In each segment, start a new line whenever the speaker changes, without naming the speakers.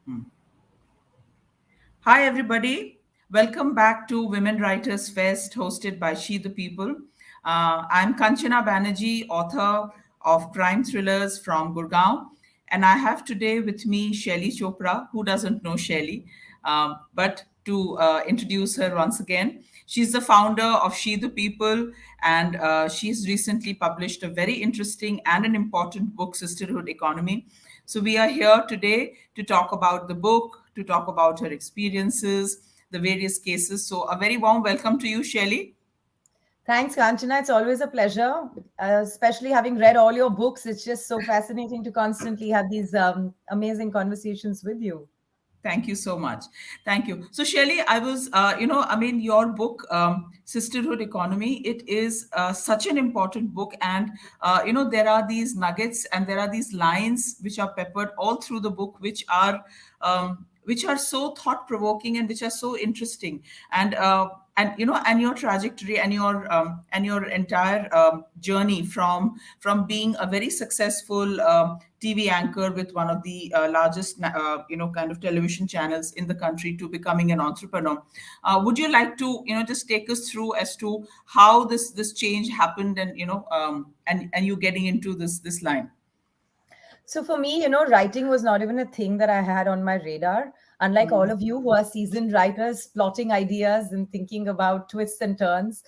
Hmm. Hi, everybody. Welcome back to Women Writers Fest hosted by She the People. I'm Kanchana Banerjee, author of crime thrillers from Gurgaon. And I have today with me Shaili Chopra, who doesn't know Shaili, but to introduce her once again. She's the founder of She the People, and she's recently published a very interesting and an important book, Sisterhood Economy. So, we are here today to talk about the book, to talk about her experiences, the various cases. So, a very warm welcome to you, Shelley.
Thanks, Kanchana. It's always a pleasure, especially having read all your books. It's just so fascinating to constantly have these amazing conversations with you.
Thank you so much. Thank you. So, Shelley, your book, Sisterhood Economy, it is such an important book. And, there are these nuggets and there are these lines which are peppered all through the book, which are so thought provoking and which are so interesting. And your trajectory and your entire journey from being a very successful TV anchor with one of the largest kind of television channels in the country to becoming an entrepreneur. Would you like to just take us through as to how this change happened, and and you getting into this line?
So for me, writing was not even a thing that I had on my radar. Unlike all
Mm,
of you who are seasoned writers, plotting ideas and thinking about twists and turns,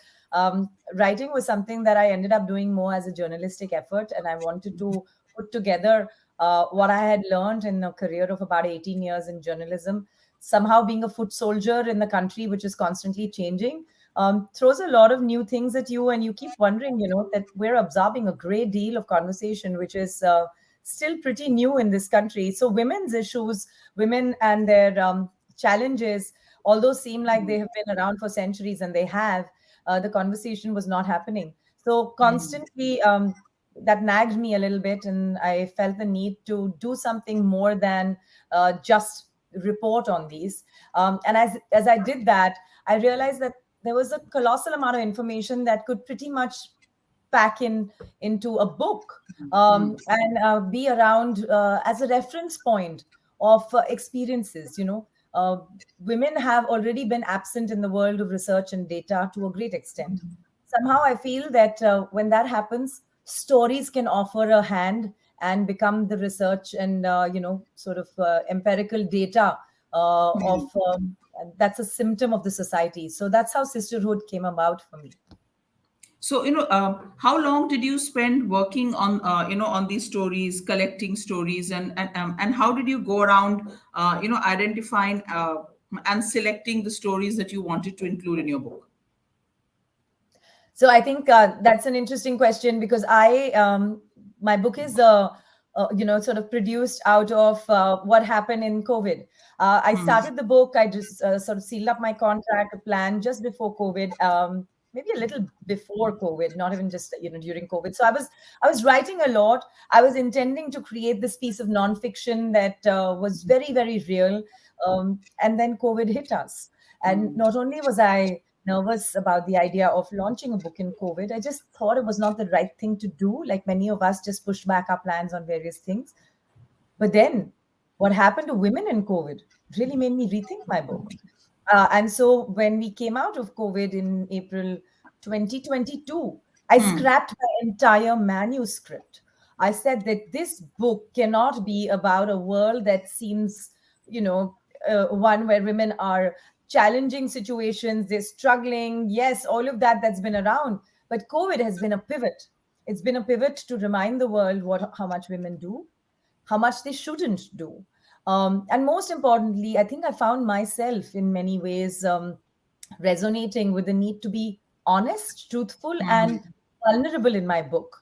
writing was something that I ended up doing more as a journalistic effort. And I wanted to put together what I had learned in a career of about 18 years in journalism. Somehow being a foot soldier in the country, which is constantly changing, throws a lot of new things at you. And you keep wondering, that we're absorbing a great deal of conversation, which is still pretty new in this country. So women's issues, women and their challenges, although seem like they have been around for centuries, and they have, the conversation was not happening. So constantly, that nagged me a little bit, and I felt the need to do something more than just report on these. And as I did that, I realized that there was a colossal amount of information that could pretty much pack into a book, and be around as a reference point of experiences. Women have already been absent in the world of research and data to a great extent. Somehow I feel that when that happens, stories can offer a hand and become the research and sort of empirical data of that's a symptom of the society. So that's how sisterhood came about for me.
So, how long did you spend working on, on these stories, collecting stories, and how did you go around, identifying and selecting the stories that you wanted to include in your book?
So I think that's an interesting question, because my book is sort of produced out of what happened in COVID. I
Hmm.
started the book. I just sort of sealed up my contract, a plan just before COVID. Maybe a little before COVID, not even just during COVID. So I was writing a lot. I was intending to create this piece of nonfiction that was very, very real, and then COVID hit us. And
Hmm.
not only was I nervous about the idea of launching a book in COVID, I just thought it was not the right thing to do. Like many of us, just pushed back our plans on various things. But then what happened to women in COVID really made me rethink my book. And so when we came out of COVID in April 2022, I
Hmm.
scrapped my entire manuscript. I said that this book cannot be about a world that seems, one where women are challenging situations, they're struggling. Yes, all of that's been around. But COVID has been a pivot. It's been a pivot to remind the world how much women do, how much they shouldn't do. And most importantly, I think I found myself in many ways resonating with the need to be honest, truthful, and vulnerable in my book,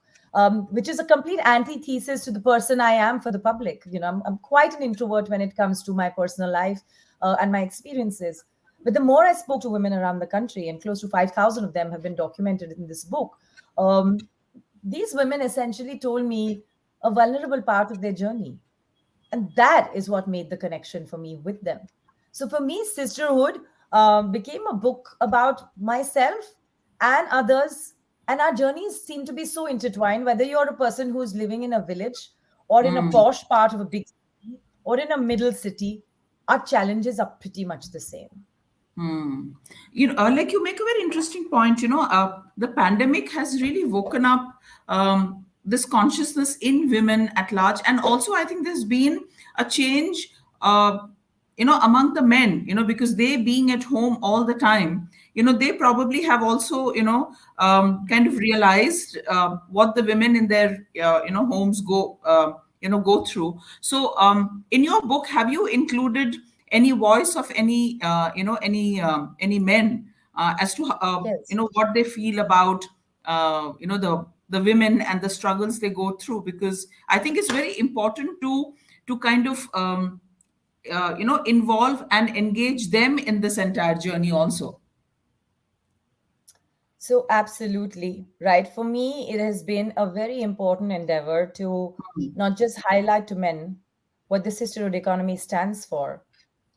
which is a complete antithesis to the person I am for the public. I'm quite an introvert when it comes to my personal life and my experiences. But the more I spoke to women around the country, and close to 5,000 of them have been documented in this book, um, these women essentially told me a vulnerable part of their journey. And that is what made the connection for me with them. So for me, Sisterhood became a book about myself and others. And our journeys seem to be so intertwined, whether you're a person who's living in a village or in a posh part of a big city, or in a middle city, our challenges are pretty much the same.
Hmm. Like you make a very interesting point. The pandemic has really woken up this consciousness in women at large, and also I think there's been a change, among the men. Because they being at home all the time, they probably have also, kind of realized what the women in their, homes go through. So, in your book, have you included any voice of any men as to
Yes.
what they feel about the women and the struggles they go through? Because I think it's very important to kind of involve and engage them in this entire journey also.
So, absolutely, right. For me, it has been a very important endeavor to not just highlight to men what the sisterhood economy stands for,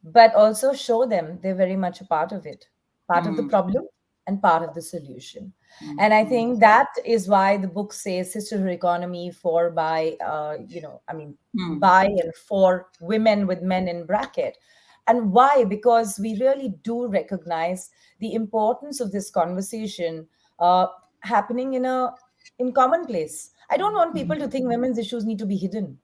but also show them they're very much a part of it, part of the
Hmm.
problem and part of the solution.
Hmm.
And I
Hmm.
think that is why the book says Sisterhood Economy for, by,
Hmm.
by and for women with men in bracket. And why? Because we really do recognize the importance of this conversation uh, happening in commonplace. I don't want people to think women's issues need to be hidden.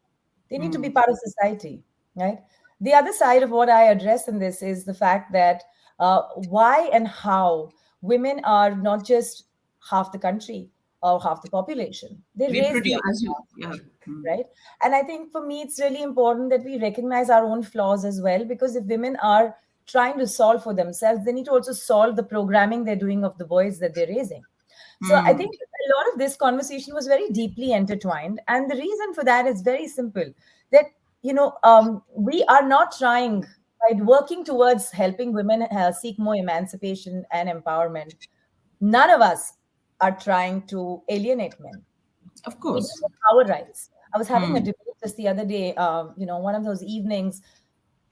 They need to be
Hmm.
part of society, right? The other side of what I address in this is the fact that why and how women are not just half the country or half the population. They
We
raise the other
produce,
half,
yeah. Hmm.
right? And I think for me, it's really important that we recognize our own flaws as well, because if women are trying to solve for themselves, they need to also solve the programming they're doing of the boys that they're raising. So I
Hmm.
think a lot of this conversation was very deeply intertwined, and the reason for that is very simple. That we are not trying, right, working towards helping women seek more emancipation and empowerment. None of us are trying to alienate men.
Of
We just
course.
want our rights. I was having a
Hmm.
debate just the other day, one of those evenings,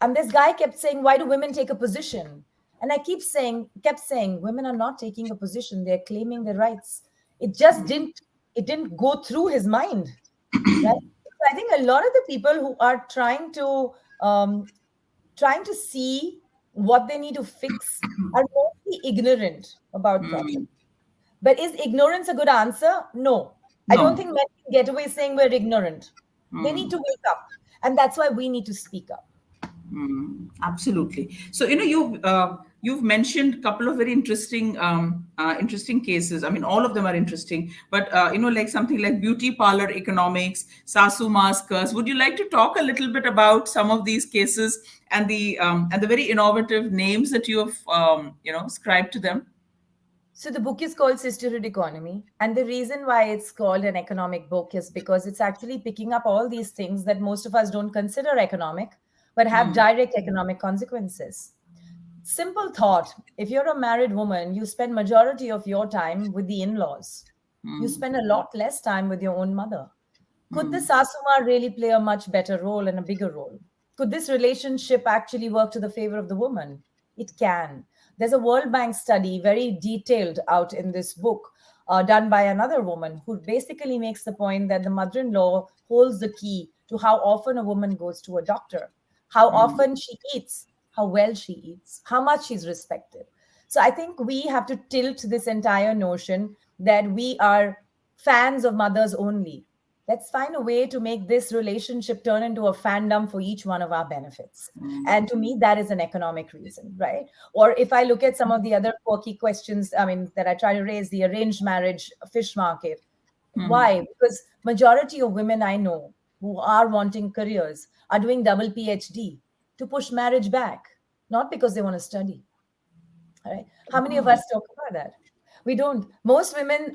and this guy kept saying, "Why do women take a position?" And I kept saying, women are not taking a position; they're claiming their rights. It just didn't go through his mind, right? So I think a lot of the people who are um, trying to see what they need to fix are mostly ignorant about
Hmm.
problems. But is ignorance a good answer? No. I don't
No.
think men can get away saying we're ignorant. They need
Hmm.
to wake up. And that's why we need to speak up.
Absolutely. So you've mentioned a couple of very interesting cases. I mean, all of them are interesting, but like something like beauty parlor economics, sasu mask curse. Would you like to talk a little bit about some of these cases and the very innovative names that you have ascribed to them?
So the book is called Sisterhood Economy. And the reason why it's called an economic book is because it's actually picking up all these things that most of us don't consider economic, but have
Hmm.
direct economic consequences. Simple thought: if you're a married woman, you spend majority of your time with the in-laws. You
Hmm.
spend a lot less time with your own mother. Could the
Hmm.
Sasuma really play a much better role and a bigger role? Could this relationship actually work to the favor of the woman? It can. There's a World Bank study, very detailed, out in this book, done by another woman, who basically makes the point that the mother in law holds the key to how often a woman goes to a doctor, how
Hmm.
often she eats, how well she eats, how much she's respected. So I think we have to tilt this entire notion that we are fans of mothers only. Let's find a way to make this relationship turn into a fandom for each one of our benefits. And to me, that is an economic reason, right? Or if I look at some of the other quirky questions, I mean, that I try to raise, the arranged marriage fish market.
Hmm.
Why? Because majority of women I know who are wanting careers are doing double PhD to push marriage back, not because they want to study. All right. How many of
Oh.
us talk about that? We don't. Most women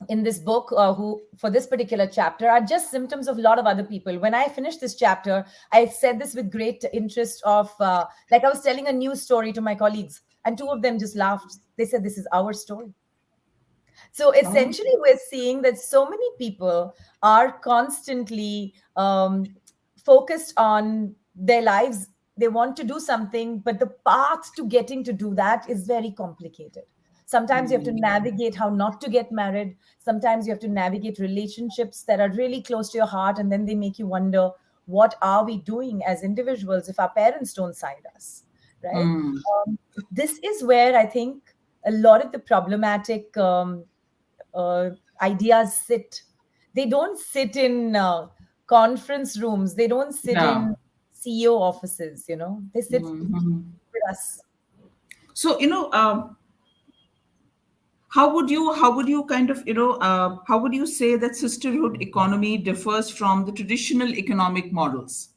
in this book, who for this particular chapter, are just symptoms of a lot of other people. When I finished this chapter, I said this with great interest of, like I was telling a news story to my colleagues, and two of them just laughed. They said, "This is our story." So
Oh.
essentially, we're seeing that so many people are constantly focused on their lives. They want to do something, but the path to getting to do that is very complicated. Sometimes you have to navigate how not to get married. Sometimes you have to navigate relationships that are really close to your heart, and then they make you wonder, what are we doing as individuals if our parents don't side us, right?
Mm.
This is where I think a lot of the problematic uh, ideas sit. They don't sit in conference rooms. They don't sit
Yeah.
in CEO offices. They sit
Mhm.
with us.
So, how would you kind of, how would you say that sisterhood economy differs from the traditional economic models?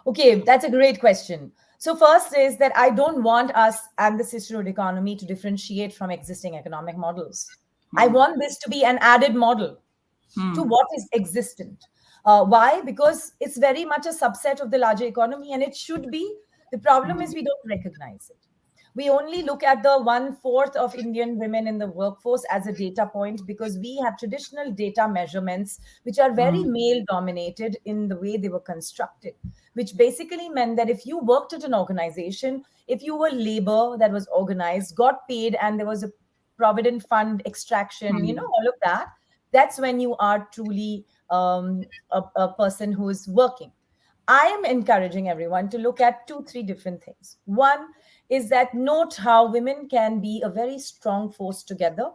Okay, that's a great question. So, first is that I don't want us and the sisterhood economy to differentiate from existing economic models. I
Hmm.
want this to be an added model to
Hmm.
what is existent. Why? Because it's very much a subset of the larger economy and it should be. The problem
Hmm.
is we don't recognize it. We only look at the one-fourth of Indian women in the workforce as a data point because we have traditional data measurements which are very
Hmm.
male dominated in the way they were constructed, which basically meant that if you worked at an organization, if you were labor that was organized, got paid, and there was a provident fund extraction,
Hmm.
all of that, that's when you are truly a person who is working. I am encouraging everyone to look at two, three different things. One is that note how women can be a very strong force together,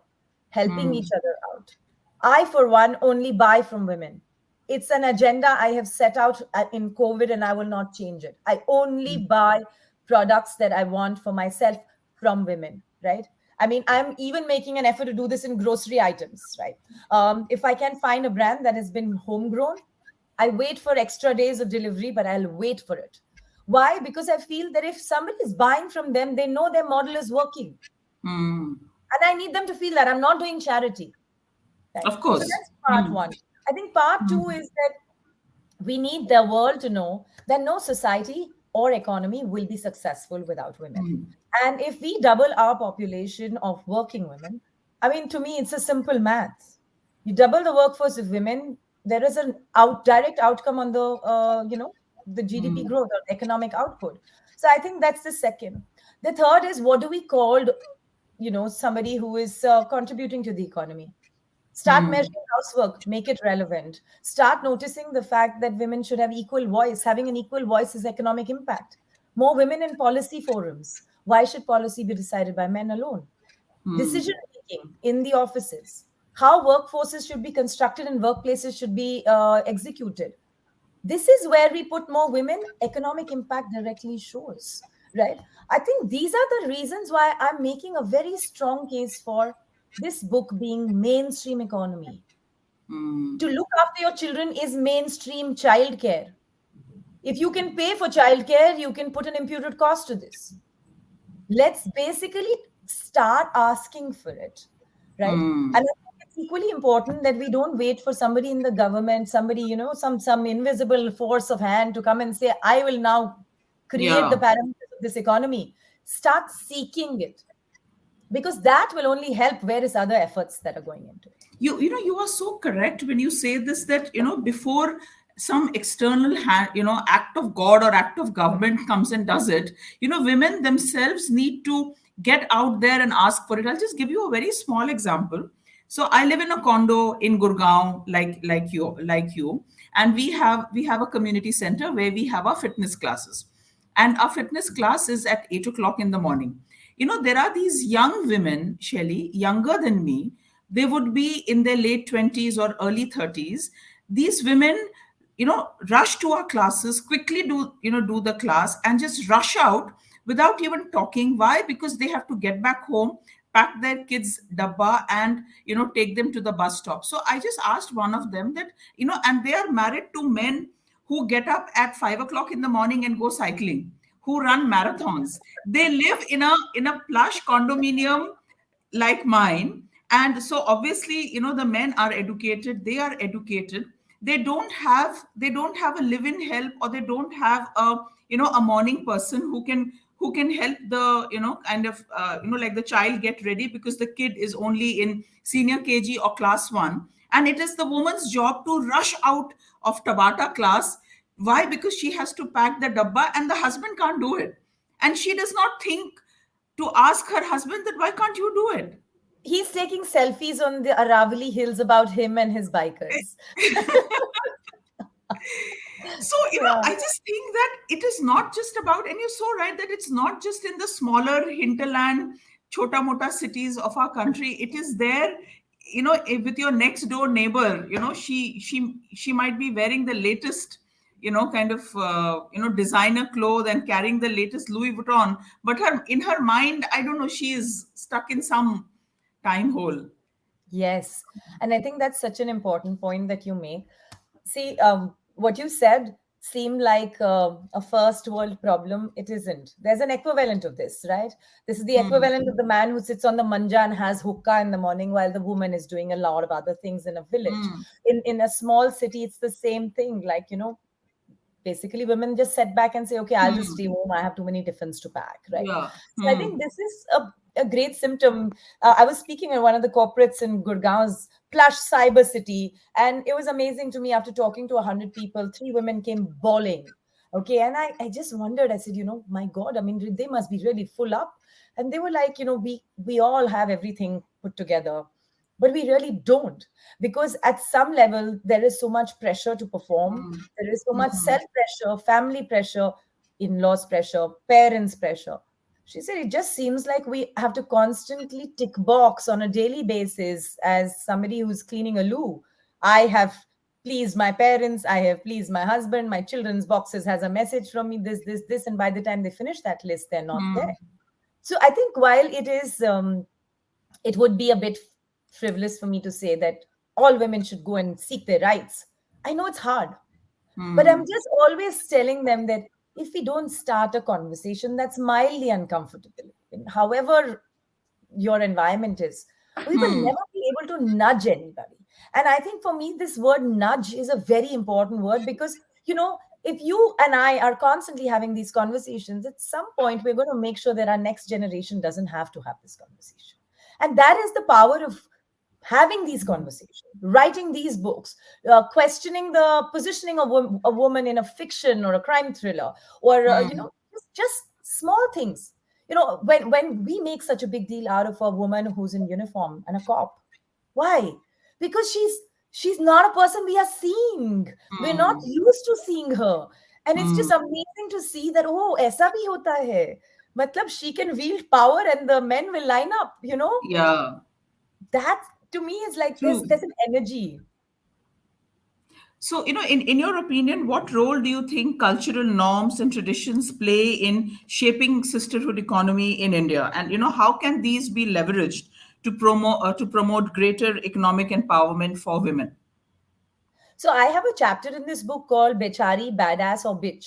helping
Hmm.
each other out. I, for one, only buy from women. It's an agenda I have set out in COVID and I will not change it. I only buy products that I want for myself from women, right? I mean, I'm even making an effort to do this in grocery items, right? If I can find a brand that has been homegrown, I wait for extra days of delivery, but I'll wait for it. Why? Because I feel that if somebody is buying from them, they know their model is working.
Hmm.
And I need them to feel that I'm not doing charity. Right.
Of
So
course.
that's part one. I think part two is that we need the world to know that no society or economy will be successful without women. And if we double our population of working women, I mean, to me, it's a simple math. You double the workforce of women, there is an direct outcome on the GDP growth or economic output. So I think that's the second. The third is what do we call, somebody who is contributing to the economy. Start
Hmm.
measuring housework, make it relevant. Start noticing the fact that women should have equal voice. Having an equal voice is economic impact. More women in policy forums. Why should policy be decided by men alone? Decision making in the offices. How workforces should be constructed and workplaces should be executed. This is where we put more women, economic impact directly shows, right? I think these are the reasons why I'm making a very strong case for this book being mainstream economy. To look after your children is mainstream childcare. If you can pay for childcare, you can put an imputed cost to this. Let's basically start asking for it, right? And I think it's equally important that we don't wait for somebody in the government, somebody, some invisible force of hand to come and say, I will now create the
Yeah.
parameters of this economy. Start seeking it, because that will only help various other efforts that are going into it.
You are so correct when you say this, that before some external act of god or act of government comes and does it, women themselves need to get out there and ask for it. I'll just give you a very small example. So I live in a condo in Gurgaon, like you, and we have a community center where we have our fitness classes, and our fitness class is at 8 o'clock in the morning. There are these young women, Shelly, younger than me. They would be in their late 20s or early 30s. These women, rush to our classes, quickly do the class and just rush out without even talking. Why? Because they have to get back home, pack their kids dabba, and take them to the bus stop. So I just asked one of them that, and they are married to men who get up at 5 o'clock in the morning and go cycling, who run marathons. They live in a plush condominium like mine. And so obviously, the men are educated, they are educated. They don't have a live-in help, or they don't have a morning person who can help the kind of like the child get ready, because the kid is only in senior KG or class 1, and it is the woman's job to rush out of Tabata class. Why? Because she has to pack the dabba and the husband can't do it, and she does not think to ask her husband that why can't you do it.
He's taking selfies on the Aravali hills about him and his bikers.
So,
Yeah.
I just think that it is not just about, and you're so right that it's not just in the smaller hinterland, chota mota cities of our country. It is there, with your next door neighbor. She might be wearing the latest, kind of, designer clothes and carrying the latest Louis Vuitton, but in her mind, I don't know, she is stuck in some time hole.
Yes. And I think that's such an important point that you make. See, what you said seemed like a first world problem. It isn't. There's an equivalent of this, right? This is the
Hmm.
equivalent of the man who sits on the manja and has hookah in the morning while the woman is doing a lot of other things in a village.
Hmm.
In a small city, it's the same thing. Like, basically women just set back and say, okay, I'll just
Hmm.
stay home, I have too many tiffins to pack, right?
Yeah.
So I
Hmm.
think this is a great symptom. I was speaking at one of the corporates in Gurgaon's plush cyber city, and it was amazing to me. After talking to 100 people, 3 women came bawling. Okay, and I just wondered, I said, my God, I mean, they must be really full up. And they were like, we all have everything put together, but we really don't, because at some level there is so much pressure to perform,
Hmm.
there is so much
Hmm.
self pressure, family pressure, in laws pressure, parents pressure. She said it just seems like we have to constantly tick box on a daily basis. As somebody who's cleaning a loo, I have pleased my parents, I have pleased my husband, my children's boxes has a message from me, this, and by the time they finish that list, they're not there.
Hmm.
So I think while it would be a bit frivolous for me to say that all women should go and seek their rights. I know it's hard, but I'm
Hmm.
just always telling them that if we don't start a conversation that's mildly uncomfortable, however your environment is, we will
Hmm.
never be able to nudge anybody. And I think for me, this word nudge is a very important word because, if you and I are constantly having these conversations, at some point we're going to make sure that our next generation doesn't have to have this conversation. And that is the power of having these conversations, writing these books, questioning the positioning of a woman in a fiction or a crime thriller, or
Hmm.
just small things. When we make such a big deal out of a woman who's in uniform and a cop, why? Because she's not a person we are seeing. We're not
Hmm.
used to seeing her, and it's
Hmm.
just amazing to see that. Oh, aisa bhi hota hai. Matlab, she can wield power, and the men will line up.
Yeah.
That to me is like there's
True.
there's an energy.
So, in your opinion, what role do you think cultural norms and traditions play in shaping sisterhood economy in India? And, how can these be leveraged to promote greater economic empowerment for women?
So I have a chapter in this book called Bechari, Badass or Bitch.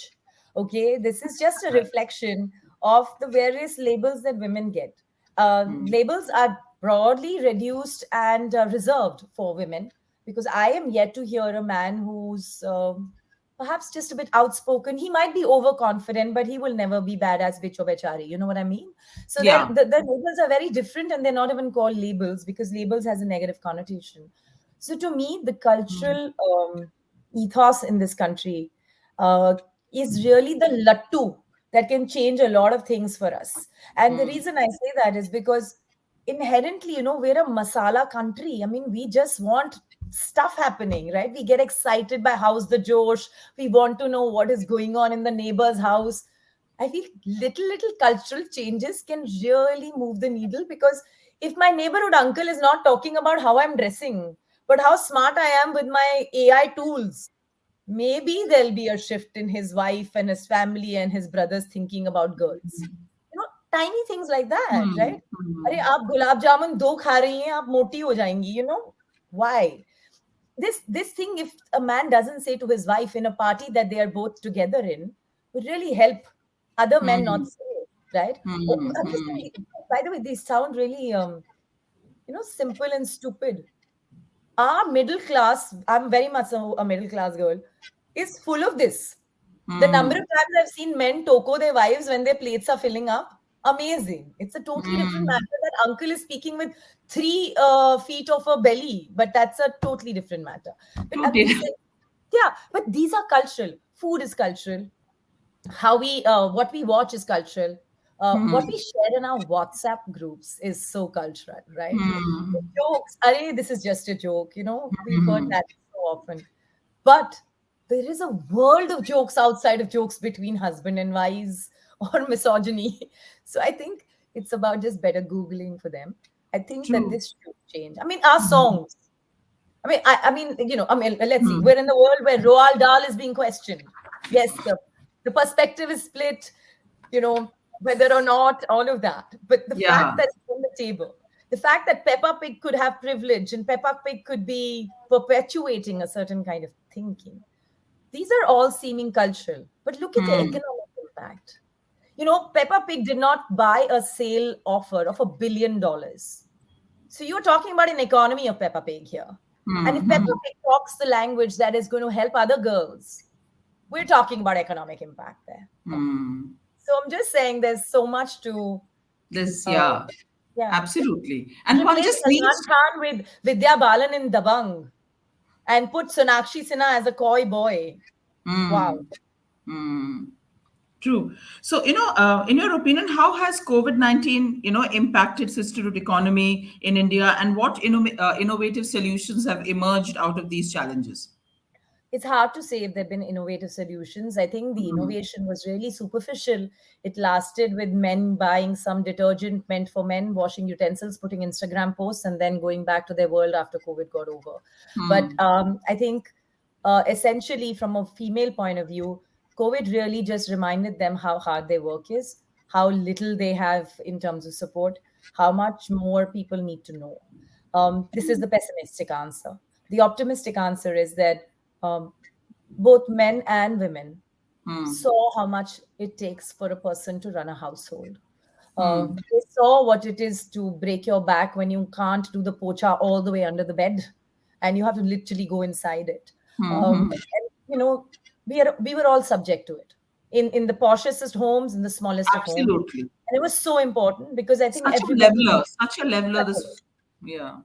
Okay, this is just a
Right.
reflection of the various labels that women get.
Hmm.
Labels are broadly reduced and reserved for women, because I am yet to hear a man who's perhaps just a bit outspoken. He might be overconfident, but he will never be badass, bitch, or bechari. You know what I mean? So
Yeah.
the labels are very different, and they're not even called labels because labels has a negative connotation. So to me, the
Hmm.
cultural ethos in this country uh, is really the lattu that can change a lot of things for us. And the
Hmm.
reason I say that is because inherently, we're a masala country. I mean, we just want stuff happening, right? We get excited by how's the Josh. We want to know what is going on in the neighbor's house. I feel little cultural changes can really move the needle, because if my neighborhood uncle is not talking about how I'm dressing, but how smart I am with my AI tools, maybe there'll be a shift in his wife and his family and his brothers thinking about girls. Tiny things like that,
Hmm.
right? अरे
Hmm.
आप गुलाब जामुन 2 खा रही हैं, आप मोटी हो जाएंगी, why? This thing, if a man doesn't say to his wife in a party that they are both together in, would really help other men not
Hmm.
say it, right? Oh,
Hmm.
I'm just
Hmm.
by the way, these sound really simple and stupid. Our middle class, I'm very much a middle class girl, is full of this. The number of
Hmm.
times I've seen men toko their wives when their plates are filling up, amazing. It's a totally different
Hmm.
matter. That uncle is speaking with 3 feet of a belly, but that's a totally different matter. But I'm
Totally.
just saying, yeah, but these are cultural. Food is cultural. How we what we watch is cultural. What we
Hmm.
share in our WhatsApp groups is so cultural, right? The
Hmm.
jokes, Arey, this is just a joke, we've heard
Hmm.
that so often. But there is a world of jokes outside of jokes between husband and wives or misogyny. So I think it's about just better Googling for them. I think that
True.
this should change. I mean, our
Mm,
songs. I mean, let's see.
mm,
We're in the world where Roald Dahl is being questioned. Yes, the perspective is split, whether or not, all of that. But the fact
yeah.
that it's on the table, the fact that Peppa Pig could have privilege and Peppa Pig could be perpetuating a certain kind of thinking, these are all seeming cultural. But look at the
Mm,
economic impact. Peppa Pig did not buy a sale offer of $1 billion. So you're talking about an economy of Peppa Pig here. And if
mm,
Peppa
mm,
Pig talks the language that is going to help other girls, we're talking about economic impact there.
mm.
So I'm just saying there's so much to,
This,
uh,
yeah,
yeah.
absolutely. And one
Replace
just
Salman
needs.
Khan with Vidya Balan in Dabang and put Sonakshi Sinha as a coy boy. Wow.
Mm, mm. True. So, in your opinion, how has COVID-19, impacted sisterhood economy in India, and what innovative solutions have emerged out of these challenges?
It's hard to say if there have been innovative solutions. I think the
Mm,
innovation was really superficial. It lasted with men buying some detergent meant for men, washing utensils, putting Instagram posts, and then going back to their world after COVID got over. But
mm,
I think essentially, from a female point of view, COVID really just reminded them how hard their work is, how little they have in terms of support, how much more people need to know. This is the pessimistic answer. The optimistic answer is that um, both men and women
mm,
saw how much it takes for a person to run a household.
mm,
They saw what it is to break your back when you can't do the pocha all the way under the bed and you have to literally go inside it.
mm.
And, we were all subject to it in the poshest homes, in the smallest of homes.
Absolutely.
And it was so important because I think
Such a
everybody
leveler,
needs
such a leveler.
such a
This, yeah.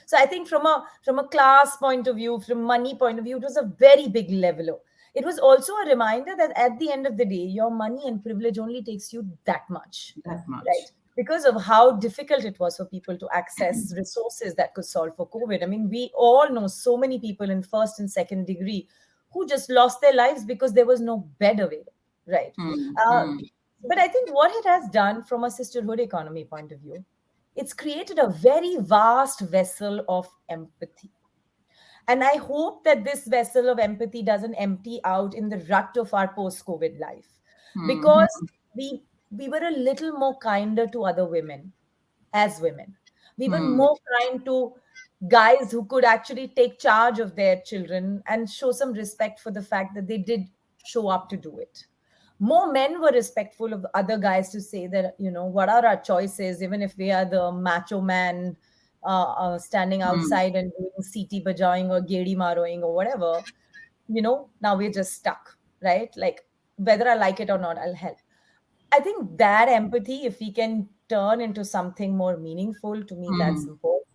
so I think from a class point of view, from money point of view, it was a very big leveler. It was also a reminder that at the end of the day, your money and privilege only takes you that much,
That
right?
much.
Because of how difficult it was for people to access resources that could solve for COVID. I mean, we all know so many people in first and second degree who just lost their lives because there was no bed available, right?
Mm,
Uh,
mm,
but I think what it has done from a sisterhood economy point of view, it's created a very vast vessel of empathy. And I hope that this vessel of empathy doesn't empty out in the rut of our post COVID life,
mm,
because we were a little more kinder to other women as women. We were
mm,
more kind to guys who could actually take charge of their children and show some respect for the fact that they did show up to do it. More men were respectful of other guys to say that, what are our choices, even if we are the macho man standing
mm,
outside and doing CT bajawing or gedi maroing or whatever, now we're just stuck, right? Like, whether I like it or not, I'll help. I think that empathy, if we can turn into something more meaningful, to me, that's
mm,
important.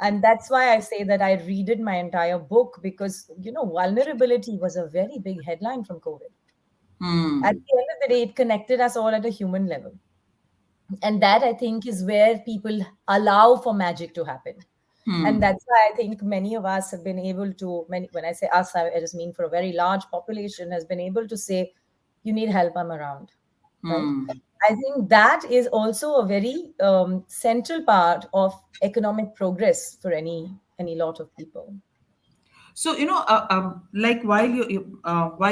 And that's why I say that I redid my entire book because, vulnerability was a very big headline from COVID. At
mm,
the end of the day, it connected us all at a human level. And that, I think, is where people allow for magic to happen. And
mm,
that's why I think many of us have been able to, when I say us, I just mean for a very large population, has been able to say, you need help, I'm around, right?
mm.
I think that is also a very central part of economic progress for any lot of people.
So, like while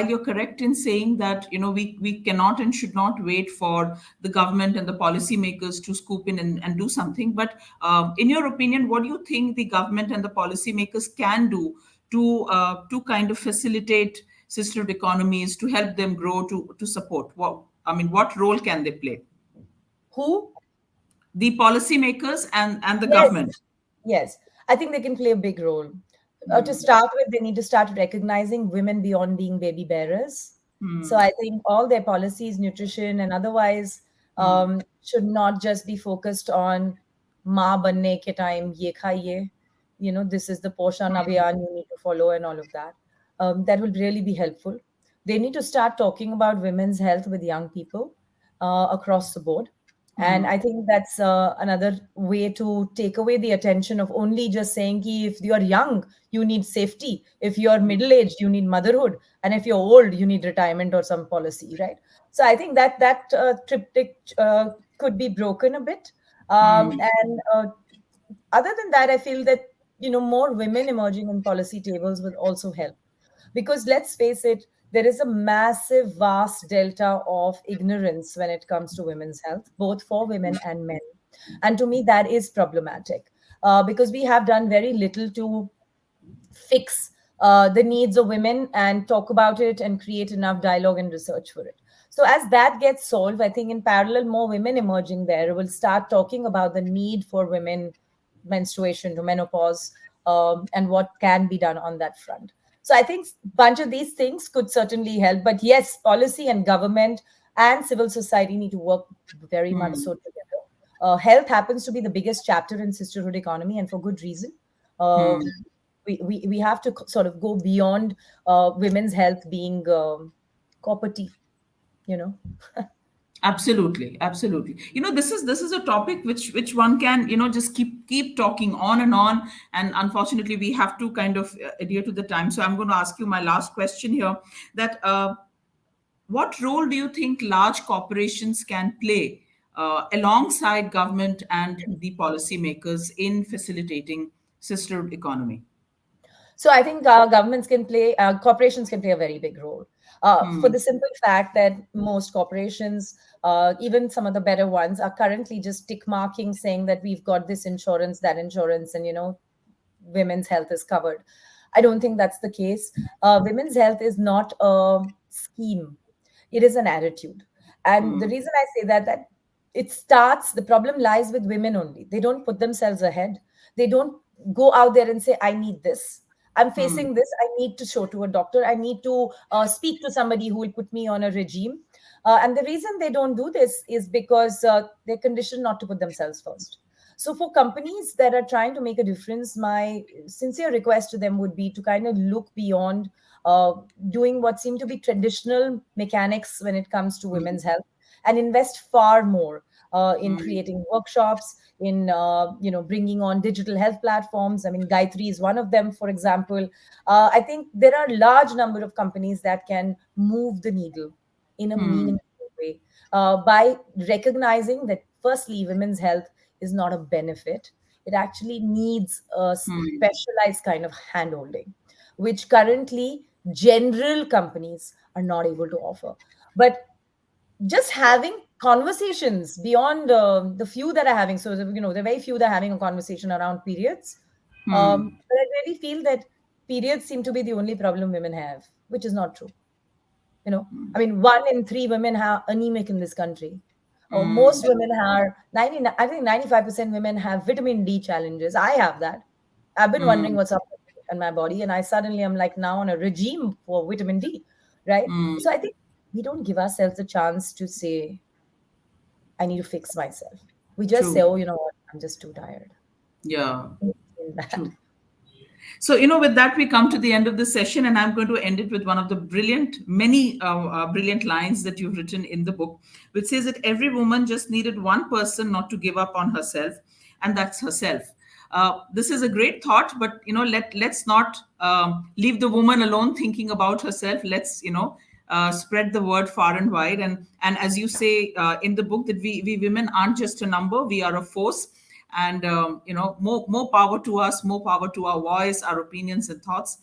you're correct in saying that we cannot and should not wait for the government and the policymakers to scoop in and do something, but in your opinion, what do you think the government and the policymakers can do to kind of facilitate sisterhood economies, to help them grow, to support? What I mean, what role can they play?
Who?
The policymakers and the
Yes,
government.
yes. I think they can play a big role. To
Hmm.
start with, they need to start recognizing women beyond being baby bearers. So
Hmm.
I think all their policies, nutrition and otherwise,
Hmm.
should not just be focused on ma banne ke time ye khaiye. This is the Poshan Abhiyan you need to follow and all of that. That will really be helpful. They need to start talking about women's health with young people across the board. And I think that's another way to take away the attention of only just saying ki if you're young, you need safety. If you're middle aged, you need motherhood. And if you're old, you need retirement or some policy, right? So I think that triptych could be broken a bit. And other than that, I feel that more women emerging in policy tables will also help, because let's face it, there is a massive vast delta of ignorance when it comes to women's health, both for women and men. And to me that is problematic, because we have done very little to fix the needs of women and talk about it and create enough dialogue and research for it. So as that gets solved, I think in parallel, more women emerging there will start talking about the need for women menstruation to menopause, and what can be done on that front. So I think bunch of these things could certainly help. But yes, policy and government and civil society need to work very much so together. Health happens to be the biggest chapter in sisterhood economy, and for good reason. Uh, we have to sort of go beyond women's health being property, you know.
Absolutely, absolutely. This is a topic which one can just keep talking on and on, and unfortunately we have to kind of adhere to the time. So I'm going to ask you my last question here. That what role do you think large corporations can play alongside government and the policymakers in facilitating sister economy?
So I think corporations can play a very big role, for the simple fact that most corporations, even some of the better ones, are currently just tick marking, saying that we've got this insurance, that insurance, and women's health is covered. I don't think that's the case. Women's health is not a scheme, it is an attitude. And the reason I say that the problem lies with women only. They don't put themselves ahead. They don't go out there and say, I need this. I'm facing this. I need to show to a doctor. I need to speak to somebody who will put me on a regime. And the reason they don't do this is because they're conditioned not to put themselves first. So, for companies that are trying to make a difference, my sincere request to them would be to kind of look beyond uh, doing what seem to be traditional mechanics when it comes to women's health, and invest far more in creating workshops, in bringing on digital health platforms. I mean, Gayatri is one of them, for example. I think there are a large number of companies that can move the needle in a meaningful way, by recognizing that firstly, women's health is not a benefit. It actually needs a specialized kind of handholding, which currently general companies are not able to offer. But just having conversations beyond the few that are having, so there are very few that are having a conversation around periods. But I really feel that periods seem to be the only problem women have, which is not true. I mean, 1 in 3 women are anemic in this country. Most women are 90, I think 95% women have vitamin D challenges. I have that. I've been wondering what's up in my body, and I suddenly am like now on a regime for vitamin D, right? So I think we don't give ourselves a chance to say, I need to fix myself. We just say,
True.
oh, you know what, I'm just too tired.
Yeah.
In that.
True. So, with that, we come to the end of the session, and I'm going to end it with one of the many brilliant lines that you've written in the book, which says that every woman just needed one person not to give up on herself, and that's herself. This is a great thought, but let's not leave the woman alone thinking about herself. Let's spread the word far and wide, and as you say in the book, that we women aren't just a number; we are a force. And more power to us, more power to our voice, our opinions and thoughts.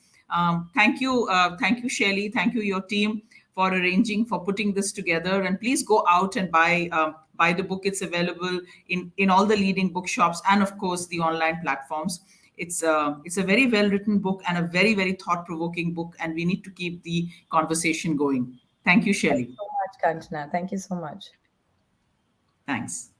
Thank you, Shaili. Thank you, your team, for arranging, for putting this together. And please go out and buy the book. It's available in all the leading bookshops and, of course, the online platforms. It's a very well written book and a very, very thought provoking book, and we need to keep the conversation going. Thank you,
Thank
Shaili.
you so much, Kanchana. Thank you so much.
Thanks.